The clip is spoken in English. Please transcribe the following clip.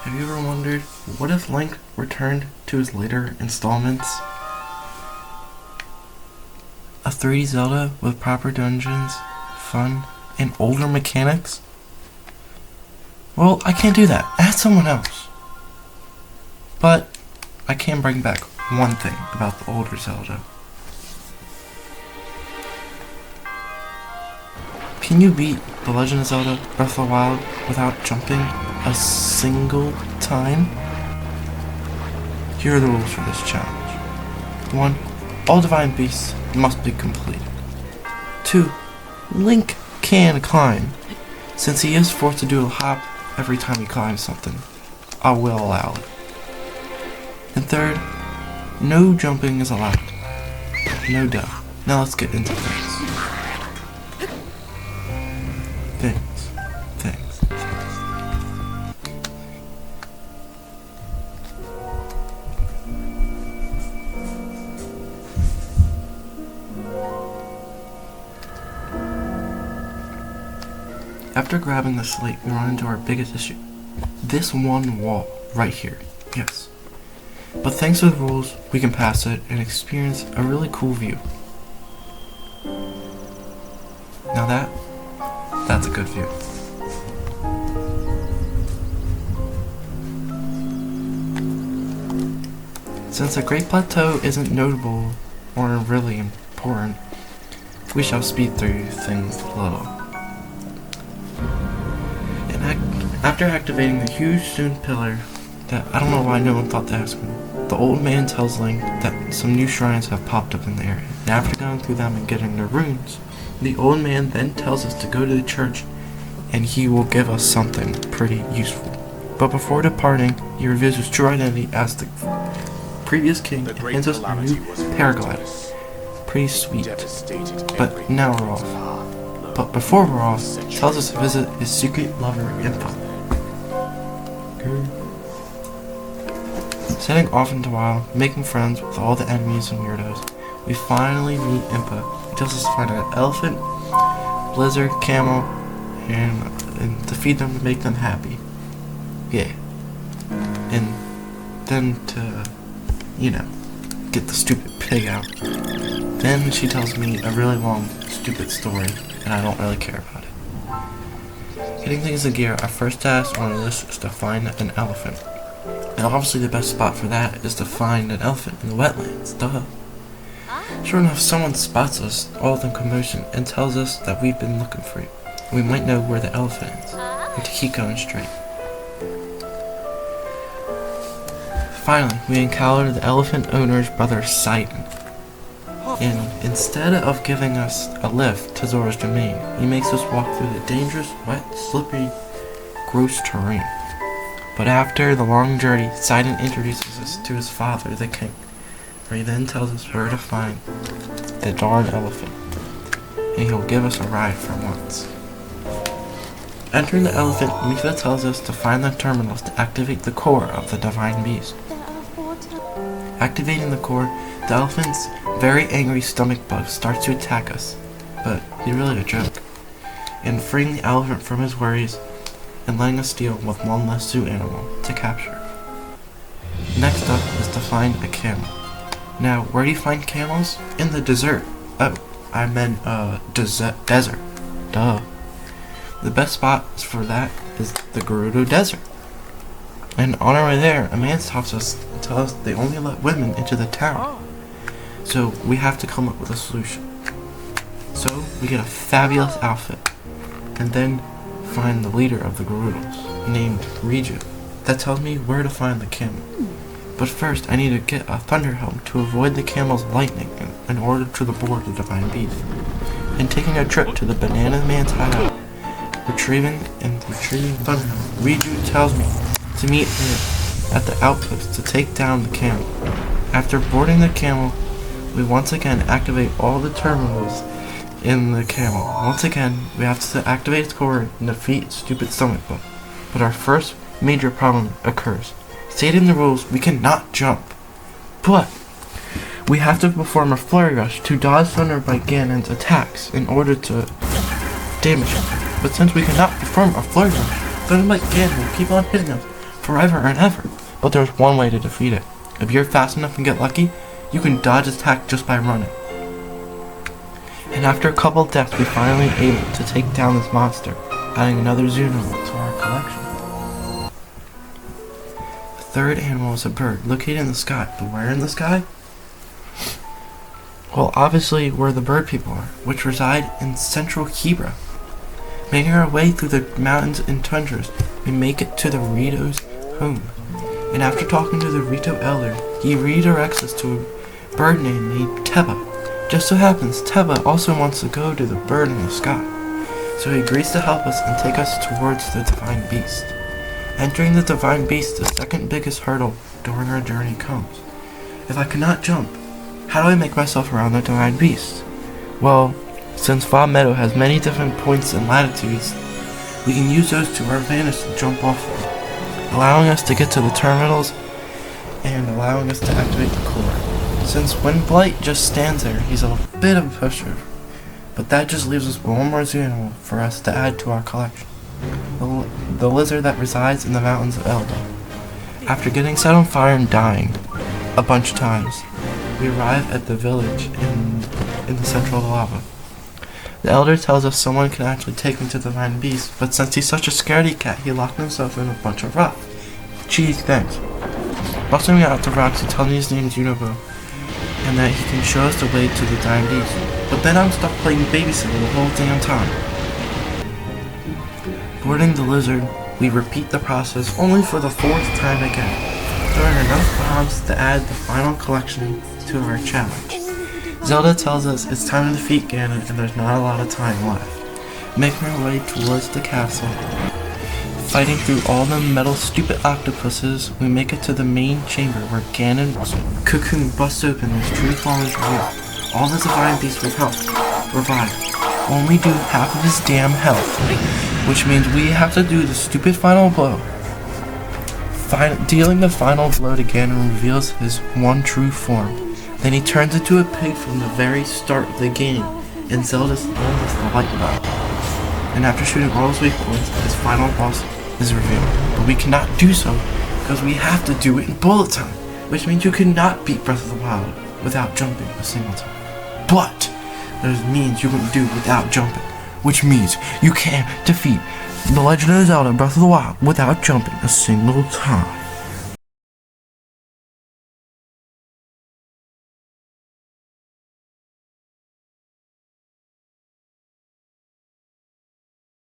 Have you ever wondered, what if Link returned to his later installments? A 3D Zelda with proper dungeons, fun, and older mechanics? Well, I can't do that. Ask someone else. But I can bring back one thing about the older Zelda. Can you beat The Legend of Zelda Breath of the Wild without jumping a single time? Here are the rules for this challenge. 1. All divine beasts must be completed. 2. Link can climb. Since he is forced to do a hop every time he climbs something, I will allow it. And 3rd, no jumping is allowed. No doubt. Now let's get into things. After grabbing the slate, we run into our biggest issue. This one wall, right here. Yes. But thanks to the rules, we can pass it and experience a really cool view. Now that's a good view. Since the Great Plateau isn't notable or really important, we shall speed through things a little. After activating the huge stone pillar that I don't know why no one thought to ask me, the old man tells Link that some new shrines have popped up in the area. And after going through them and getting their runes, the old man then tells us to go to the church and he will give us something pretty useful. But before departing, he reveals his true identity as the previous king and hands us a new paraglider. Pretty sweet. But now we're off. But before we're off, he tells us to visit his secret lover, Impa. Setting off into wild, making friends with all the enemies and weirdos, we finally meet Impa. He tells us to find an elephant, blizzard, camel, and to feed them to make them happy. Yeah. And then to, get the stupid pig out. Then she tells me a really long, stupid story, and I don't really care about it. Getting things in gear, our first task on the list is to find an elephant. And obviously the best spot for that is to find an elephant in the wetlands, duh. Sure enough, someone spots us, all in commotion, and tells us that we've been looking for you. We might know where the elephant is, and to keep going straight. Finally, we encounter the elephant owner's brother, Sidon. And instead of giving us a lift to Zoro's domain, he makes us walk through the dangerous, wet, slippery, gross terrain. But after the long journey, Sidon introduces us to his father, the king, where he then tells us where to find the darn elephant, and he'll give us a ride for once. Entering the elephant, Mipha tells us to find the terminals to activate the core of the divine beast. Activating the core, the elephant's very angry stomach bug starts to attack us, but he's really a joke, and freeing the elephant from his worries and letting us deal with one less zoo animal to capture. Next up is to find a camel. Now, where do you find camels? In the desert. Oh, I meant desert. Duh. The best spot for that is the Gerudo Desert. And on our way there, a man stops us and tells us they only let women into the town. So we have to come up with a solution. So we get a fabulous outfit, and then find the leader of the Gerudos, named Rito, that tells me where to find the camel. But first, I need to get a thunder helm to avoid the camel's lightning in order to board the divine beast. And taking a trip to the Banana Man's hideout, retrieving thunder helm, Rito tells me to meet him at the outpost to take down the camel. After boarding the camel, we once again activate all the terminals in the camel. Once again, we have to activate its core and defeat its stupid stomach bug. But our first major problem occurs. Stating the rules, we cannot jump. But we have to perform a flurry rush to dodge Thunder by Ganon's attacks in order to damage him. But since we cannot perform a flurry rush, Thunder by Ganon will keep on hitting us forever and ever. But there's one way to defeat it. If you're fast enough and get lucky, you can dodge attack just by running. And after a couple deaths, we finally able to take down this monster, adding another zoo animal to our collection. The third animal is a bird located in the sky, but where in the sky? Well, obviously where the bird people are, which reside in central Hebra. Making our way through the mountains and tundras, we make it to the Rito's home. And after talking to the Rito elder, he redirects us to a bird named Teba. Just so happens, Teba also wants to go to the bird in the sky. So he agrees to help us and take us towards the Divine Beast. Entering the Divine Beast, the second biggest hurdle during our journey comes. If I cannot jump, how do I make myself around the Divine Beast? Well, since Bob Meadow has many different points and latitudes, we can use those to our advantage to jump off them, allowing us to get to the terminals and allowing us to activate the core. Since when Blight just stands there, he's a bit of a pusher, but that just leaves us one more zoo animal for us to add to our collection. The lizard that resides in the mountains of Elba. After getting set on fire and dying a bunch of times, we arrive at the village in the center of the lava. The elder tells us someone can actually take him to the Divine Beast, but since he's such a scaredy cat, he locked himself in a bunch of rocks. Geez, thanks. Busting me out the rocks, he tells me his name is Univo, and that he can show us the way to the Divine Beast. But then I'm stuck playing babysitter the whole damn time. Boarding the lizard, we repeat the process only for the fourth time again, throwing enough bombs to add the final collection to our challenge. Zelda tells us it's time to defeat Ganon and there's not a lot of time left. Making our way towards the castle, fighting through all the metal stupid octopuses, we make it to the main chamber where Ganon's cocoon busts open and his true form is revealed. All the Divine Beasts we've helped revive only do half of his damn health, which means we have to do the stupid final blow. Dealing the final blow to Ganon reveals his one true form. Then he turns into a pig from the very start of the game, and Zelda learns the light bulb. And after shooting all his weak points, his final boss is revealed. But we cannot do so, because we have to do it in bullet time, which means you cannot beat Breath of the Wild without jumping a single time. But that means you can do it without jumping, which means you can't defeat The Legend of Zelda Breath of the Wild without jumping a single time.